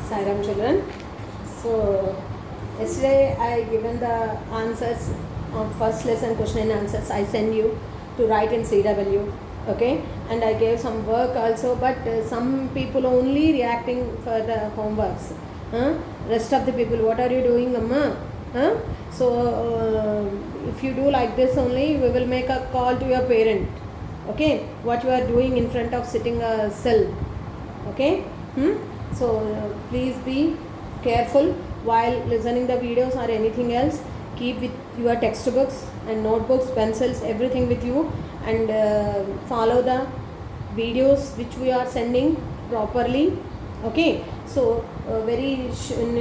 Sairam children. So yesterday I given the answers of first lesson question and answers. I send you to write in CW. Okay, and I gave some work also, but some people only reacting for the homeworks. Rest of the people, what are you doing, Amma? So if you do like this only, we will make a call to your parent. Okay, what you are doing in front of sitting a cell. Okay. So please be careful while listening the videos or anything else. Keep with your textbooks and notebooks, pencils, everything with you, and follow the videos which we are sending properly. Okay, so very soon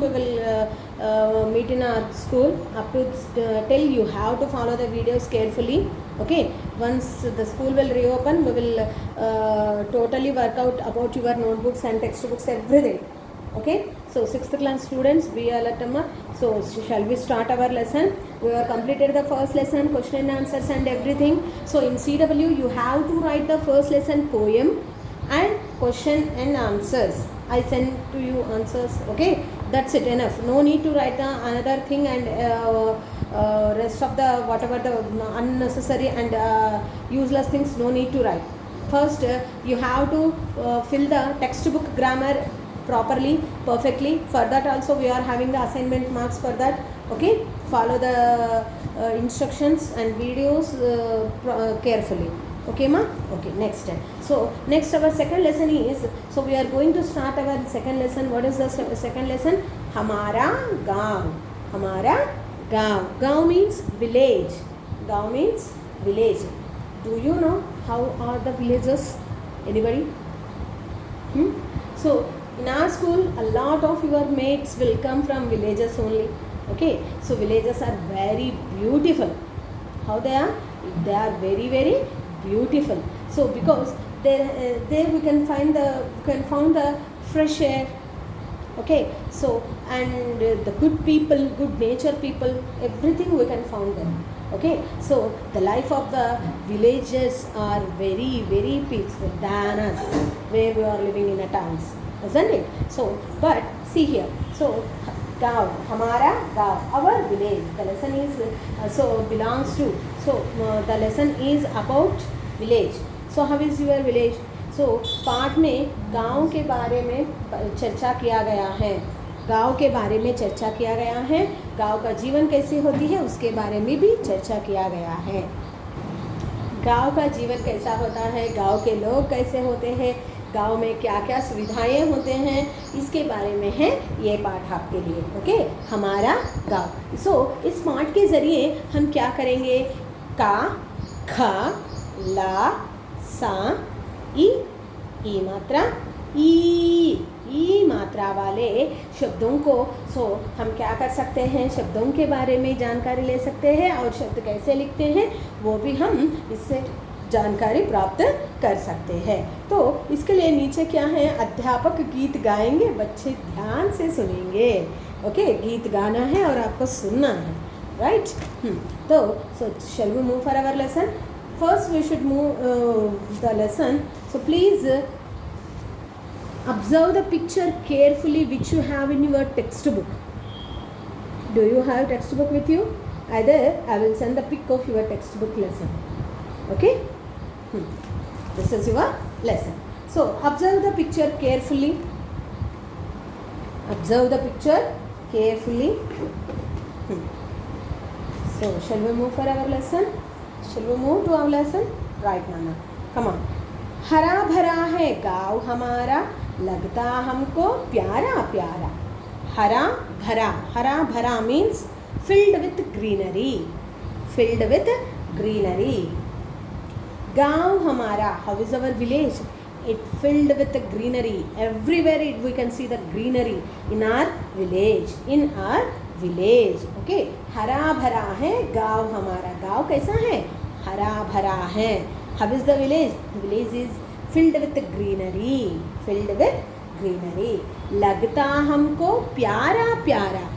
we will meet in our school. Up to till you have to follow the videos carefully. Okay, once the school will reopen, we will totally work out about your notebooks and textbooks, everything. Okay, so 6th class students, be alert. So shall we start our lesson? We have completed the first lesson, question and answers and everything. So in CW you have to write the first lesson poem and question and answers. I send to you answers. Okay, that's it, enough. No need to write the another thing and rest of the whatever the unnecessary and useless things, no need to write. First you have to fill the textbook grammar properly, perfectly. For that also we are having the assignment marks for that. Okay, follow the instructions and videos carefully. Okay ma? Okay, next. So next our second lesson is, so we are going to start our second lesson. What is the second lesson? Hamara gaon. Hamara gaon. Gaon means village. Gaon means village. Do you know how are the villages? Anybody? So in our school, a lot of your mates will come from villages only. Okay, so villages are very beautiful. How they are? They are very, very beautiful. So because there we can find the fresh air. Okay, so and the good people, good nature people, everything we can find them. Okay, so the life of the villages are very, very peaceful than us, where we are living in a towns, isn't it? So, but see here, so gaon, hamara gaon, our village. The lesson is belongs to. So the lesson is about village. So how is your village? So पाठ में गांव के बारे में चर्चा किया गया है. गांव के बारे में चर्चा किया गया है. गांव का जीवन कैसे होती है उसके बारे में भी चर्चा किया गया है. गांव का जीवन कैसा होता है, गांव के लोग कैसे होते हैं, गांव में क्या क्या सुविधाएं होते हैं, इसके बारे में है ये पाठ आपके लिए. ओके, हमारा गांव. सो इस पाठ के ज़रिए हम क्या करेंगे? का, ख, ला, सा, ई मात्रा, ई मात्रा वाले शब्दों को हम क्या कर सकते हैं? शब्दों के बारे में जानकारी ले सकते हैं और शब्द कैसे लिखते हैं वो भी हम इससे जानकारी प्राप्त कर सकते हैं. तो इसके लिए नीचे क्या है? अध्यापक गीत गाएंगे, बच्चे ध्यान से सुनेंगे. ओके, गीत गाना है और आपको सुनना है, राइट? तो shall we move for our lesson? First we should move the lesson. So please observe the picture carefully which you have in your textbook. Do you have textbook with you? Either I will send the pic of your textbook lesson. Okay? This is your lesson. So observe the picture carefully. Observe the picture carefully. So shall we move for our lesson? Shall we move to our lesson? Right, Nana. Come on. हरा भरा है गाँव हमारा, लगता हमको प्यारा प्यारा. हरा भरा. हरा भरा means filled with greenery. Filled with greenery. गाँव हमारा. How is our village? It filled with greenery. Everywhere we can see the greenery in our village. In our village. Okay. हरा भरा है गाँव हमारा. गाँव कैसा है? हरा भरा है. How is the village? The village is filled with greenery. Filled with greenery. लगता हमको प्यारा प्यारा.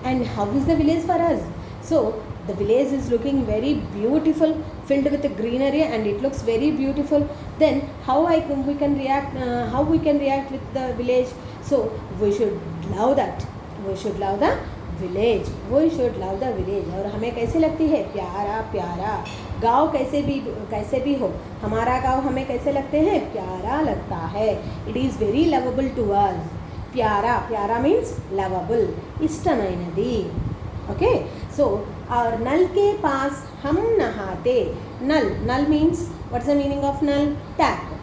And how is the village for us? So the village is looking very beautiful, filled with greenery and it looks very beautiful, then we can react, how we can react with the village? So we should love that, we should love the village, we should love the village. और हमें कैसे लगती है? प्यारा प्यारा गाँव, कैसे भी हो, हमारा गाँव हमें कैसे लगते हैं? प्यारा लगता है. It is very lovable to us. प्यारा, प्यारा मीन्स लवेबल, इष्टमैनदी. ओके, सो और नल के पास हम नहाते. नल means, what's the meaning of नल? टैप.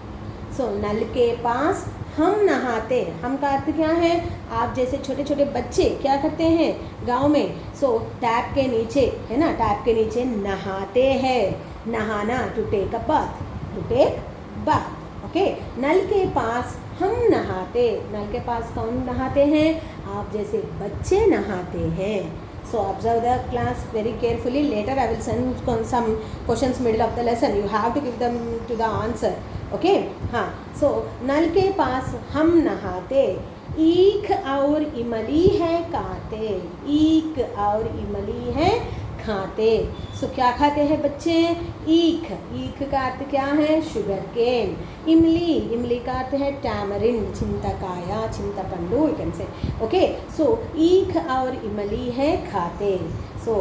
सो नल के पास हम नहाते. हम का अर्थ क्या है? आप जैसे छोटे छोटे बच्चे क्या करते हैं गांव में? सो टैप के नीचे, है ना, टैप के नीचे नहाते हैं. नहाना, to take a bath, to take bath. Okay, नल के पास हम नहाते. नल के पास कौन नहाते हैं? आप जैसे बच्चे नहाते हैं. So observe the class very carefully. Later I will send some questions middle of the lesson. You have to give them to the answer. Okay? हाँ. So नल के पास हम नहाते. ईख और इमली है खाते. ईख और इमली है खाते. सो क्या खाते हैं बच्चे? ईख. ईख का अर्थ क्या है? Sugar cane. इमली, इमली का अर्थ है टैमरिन, चिंतकाया, चिंतपंडू, you can say. Okay, so ईख और इमली है खाते. सो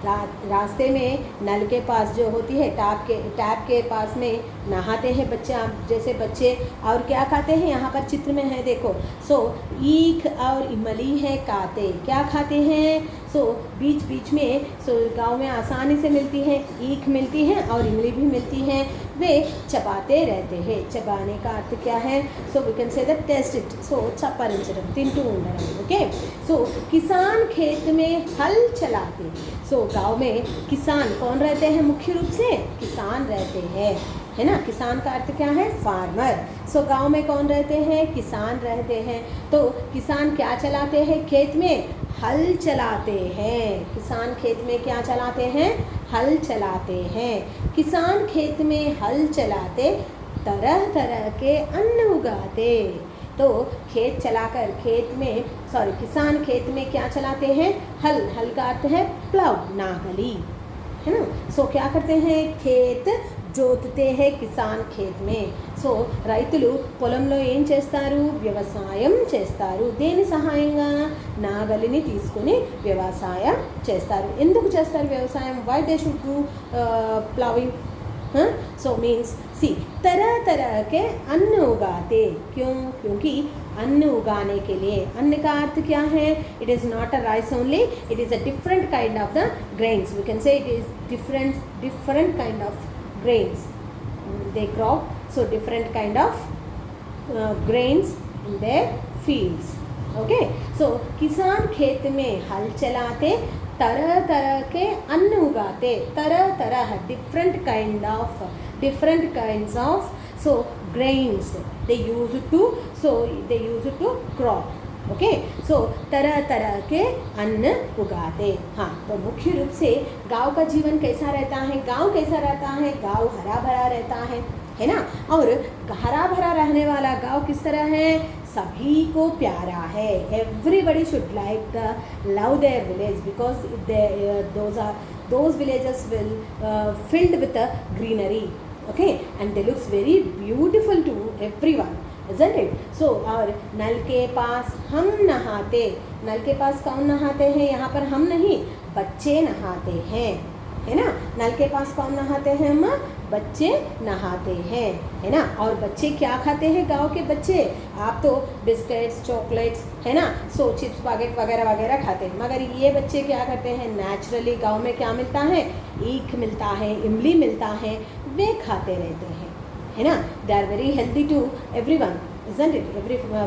रास्ते में नल के पास जो होती है, टैप के पास में नहाते हैं बच्चे, आप जैसे बच्चे. और क्या खाते हैं? यहाँ पर चित्र में है, देखो. सो ईख और इमली है खाते. क्या खाते हैं? सो बीच बीच में, सो गांव में आसानी से मिलती है, ईख मिलती है और इमली भी मिलती है. वे चबाते रहते हैं. चबाने का अर्थ क्या है? So we can say that taste it. So चप्परिंचरम तिंटू उंडरम. ओके, सो किसान खेत में हल चलाते. सो गांव में किसान कौन रहते हैं? मुख्य रूप से किसान रहते हैं, है ना. किसान का अर्थ क्या है? फार्मर. सो गांव में कौन रहते हैं? किसान रहते हैं. तो किसान क्या चलाते हैं? खेत में हल चलाते हैं. किसान खेत में क्या चलाते हैं? हल चलाते हैं. किसान खेत में हल चलाते, तरह तरह के अन्न उगाते. तो खेत चलाकर, किसान खेत में क्या चलाते हैं? हल. हल का अर्थ है प्लाउ, नागली, है ना. सो क्या करते हैं? खेत జోతుతే హే కిసాన్ ఖేత్ మే. సో రైతులు పొలంలో ఏం చేస్తారు? వ్యవసాయం చేస్తారు. దేని సహాయంగా? నాగలిని తీసుకుని వ్యవసాయం చేస్తారు. ఎందుకు చేస్తారు వ్యవసాయం? Why they should do ploughing? So means see, तरह तरह के अन्न उगाते. क्यों? क्योंकि अन्न उगाने के लिए, अन्न का अर्थ क्या है? It is not a rice only, it is a different kind of the grains. We can say it is different kind of grains they crop. So different kind of grains in their fields. Okay, so किसान खेत में हल चलाते, तरह तरह के अन्न उगाते. तरह तरह, different kinds of so grains they used to crop. Okay, so तरह तरह के अन्न उगाते. हाँ, तो मुख्य रूप से गांव का जीवन कैसा रहता है? गांव कैसा रहता है? गांव हरा भरा रहता है ना. और हरा भरा रहने वाला गांव किस तरह है? सभी को प्यारा है. Everybody should like the love their village because those villages will filled with the greenery. Okay, and they looks very beautiful to everyone, isn't it? So और नल के पास हम नहाते. नल के पास कौन नहाते हैं? यहाँ पर हम नहीं, बच्चे नहाते हैं, है ना. नल के पास कौन नहाते हैं? हम बच्चे नहाते हैं, है ना. और बच्चे क्या खाते हैं? गांव के बच्चे, आप तो बिस्किट्स, चॉकलेट्स, है ना, सो चिप्स, पैकेट वगैरह वगैरह खाते हैं. मगर ये बच्चे क्या करते हैं? नेचुरली गांव में क्या मिलता है? ईख मिलता है, इमली मिलता है, वे खाते रहते हैं, है ना. They are very healthy to everyone, isn't it?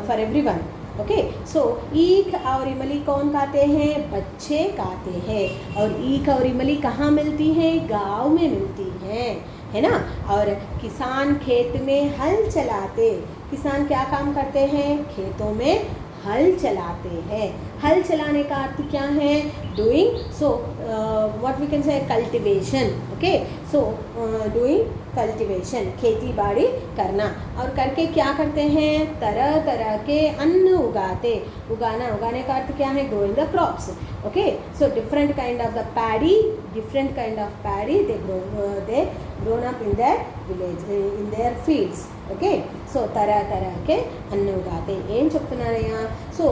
For everyone. Okay, so ईख और इमली कौन खाते हैं? बच्चे खाते हैं. और ईख और इमली कहाँ मिलती हैं? गांव में मिलती हैं, है ना. और किसान खेत में हल चलाते. किसान क्या काम करते हैं? खेतों में हल चलाते हैं। हल चलाने का अर्थ क्या है? Doing, so what we can say cultivation, okay, so doing cultivation, खेती बाड़ी करना। और करके क्या करते हैं? तरह तरह के अन्न उगाते। उगाना, उगाने का अर्थ क्या है? Growing the crops, okay, so different kind of the paddy, different kind of paddy they grown up in their village, in their fields, okay, so तरह तरह के अन्न उगाते। ఏం చెప్తున్నారయ్యా? సో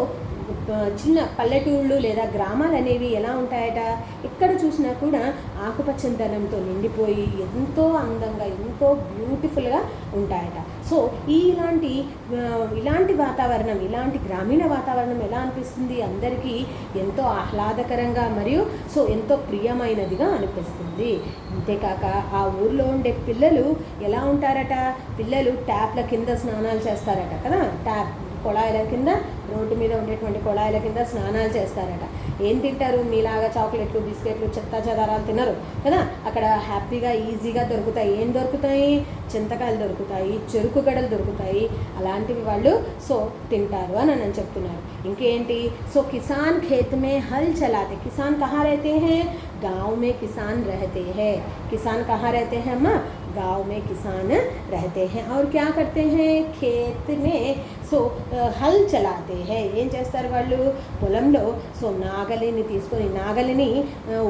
చిన్న పల్లెటూళ్ళు లేదా గ్రామాలు అనేవి ఎలా ఉంటాయట? ఎక్కడ చూసినా కూడా ఆకుపచ్చనితనంతో నిండిపోయి ఎంతో అందంగా, ఎంతో బ్యూటిఫుల్గా ఉంటాయట. సో ఇలాంటి వాతావరణం, ఇలాంటి గ్రామీణ వాతావరణం ఎలా అనిపిస్తుంది? అందరికీ ఎంతో ఆహ్లాదకరంగా మరియు సో ఎంతో ప్రియమైనదిగా అనిపిస్తుంది. అంతేకాక ఆ ఊర్లో ఉండే పిల్లలు ఎలా ఉంటారట? పిల్లలు ట్యాప్ల కింద స్నానాలు చేస్తారట కదా, ట్యాప్ కొళాయిల కింద, రోడ్డు మీద ఉండేటువంటి కొళాయిల కింద స్నానాలు చేస్తారట. ఏం తింటారు? మీలాగా చాక్లెట్లు, బిస్కెట్లు, చెత్త చెదారాలు తినరు కదా. అక్కడ హ్యాపీగా ఈజీగా దొరుకుతాయి. ఏం దొరుకుతాయి? చింతకాయలు దొరుకుతాయి, చెరుకు గడలు దొరుకుతాయి. అలాంటివి వాళ్ళు సో తింటారు అని నేను చెప్తున్నారు. ఇంకేంటి? సో కిసాన్ ఖేత్ మే హల్ చలాతే. కిసాన్ కहाँ रहते हैं? गाँव में किसान रहते हैं. किसान कहाँ रहते हैं अम्मा? गाँव में किसान रहते हैं. और क्या करते हैं? खेत में సో హల్ చలాతే హే. ఏం చేస్తారు వాళ్ళు? పొలంలో సో నాగలిని తీసుకొని, నాగలిని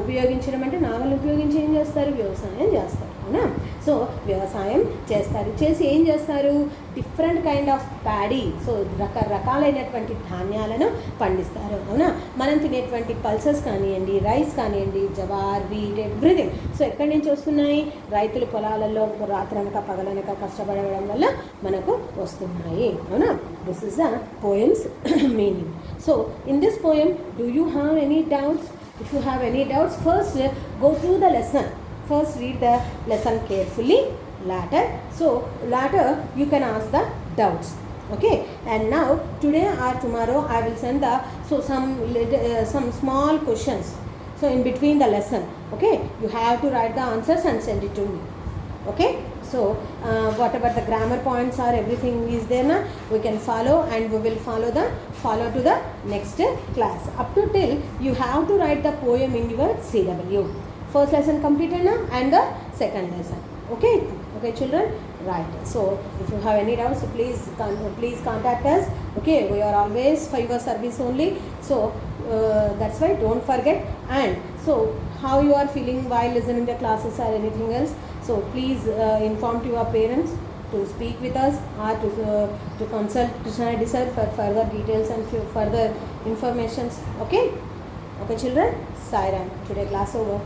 ఉపయోగించడం అంటే నాగలిని ఉపయోగించి ఏం చేస్తారు? వ్యవసాయం చేస్తారు, అవునా? సో వ్యవసాయం చేస్తారు. చేసి ఏం చేస్తారు? Different kind of paddy, so రకరకాలైనటువంటి ధాన్యాలను పండిస్తారు, అవునా? మనం తినేటువంటి పల్సెస్ కానివ్వండి, రైస్ కానివ్వండి, జవార్, వీట్, ఎవ్రీథింగ్ సో ఎక్కడి నుంచి వస్తున్నాయి? రైతులు పొలాలలో రాత్రనక పగలనక కష్టపడడం వల్ల మనకు వస్తున్నాయి, అవునా? This is the poem's meaning. So in this poem, do you have any doubts? If you have any doubts, first go through the lesson. First read the lesson carefully. Later you can ask the doubts. Okay, and now today or tomorrow I will send the some small questions. So in between the lesson, okay, you have to write the answers and send it to me. Okay, so whatever the grammar points are, everything is there na, we can follow, and we will follow to the next class. Up to till you have to write the poem in your CW. First lesson completed now, and the second lesson. Okay children, right? So if you have any doubts, please contact us. Okay, we are always for your service only. So that's why don't forget. And so how you are feeling while listening the classes or anything else, so please inform to your parents to speak with us or to consult Krishna Reddy sir for further details and further informations. Okay children, Sai Ram. Today class over.